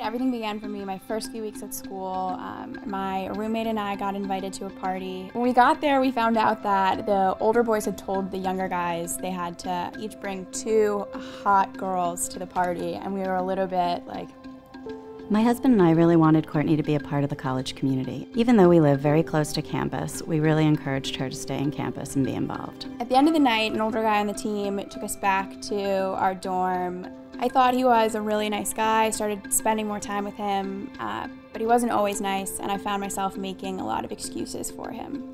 Everything began for me my first few weeks at school. My roommate and I got invited to a party. When we got there, we found out that the older boys had told the younger guys they had to each bring 2 hot girls to the party, and we were a little bit like... My husband and I really wanted Courtney to be a part of the college community. Even though we live very close to campus, we really encouraged her to stay in campus and be involved. At the end of the night, an older guy on the team took us back to our dorm. I thought he was a really nice guy, started spending more time with him, but he wasn't always nice, and I found myself making a lot of excuses for him.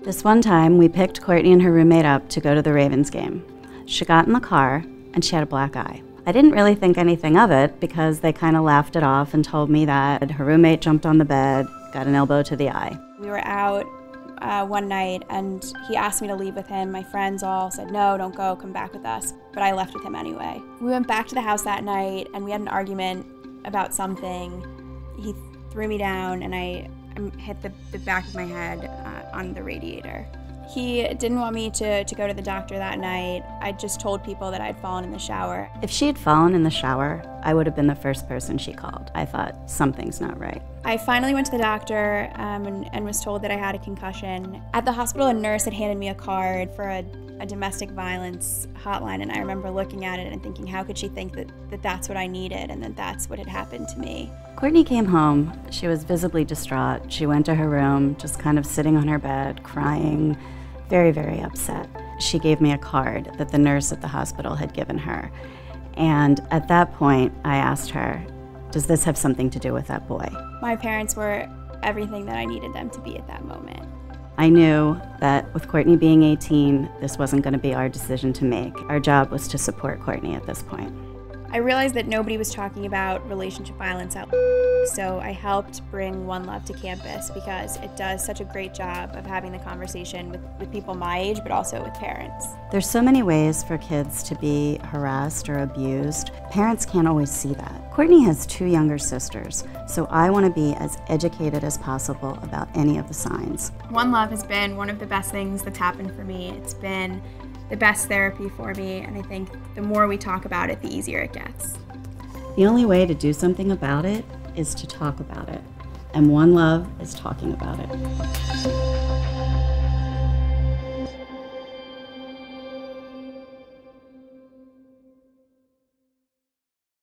This one time, we picked Courtney and her roommate up to go to the Ravens game. She got in the car, and she had a black eye. I didn't really think anything of it because they kind of laughed it off and told me that her roommate jumped on the bed, got an elbow to the eye. We were out one night and he asked me to leave with him. My friends all said, no, don't go, come back with us. But I left with him anyway. We went back to the house that night and we had an argument about something. He threw me down and I hit the back of my head on the radiator. He didn't want me to go to the doctor that night. I just told people that I'd fallen in the shower. If she had fallen in the shower, I would have been the first person she called. I thought, something's not right. I finally went to the doctor and was told that I had a concussion. At the hospital, a nurse had handed me a card for a domestic violence hotline, and I remember looking at it and thinking, how could she think that that's what I needed and that that's what had happened to me? Courtney came home. She was visibly distraught. She went to her room, just kind of sitting on her bed, crying, very, very upset. She gave me a card that the nurse at the hospital had given her. And at that point, I asked her, does this have something to do with that boy? My parents were everything that I needed them to be at that moment. I knew that with Courtney being 18, this wasn't going to be our decision to make. Our job was to support Courtney at this point. I realized that nobody was talking about relationship violence out so I helped bring One Love to campus because it does such a great job of having the conversation with people my age, but also with parents. There's so many ways for kids to be harassed or abused. Parents can't always see that. Courtney has 2 younger sisters, so I want to be as educated as possible about any of the signs. One Love has been one of the best things that's happened for me. It's been the best therapy for me, and I think the more we talk about it, the easier it gets. The only way to do something about it is to talk about it, and One Love is talking about it.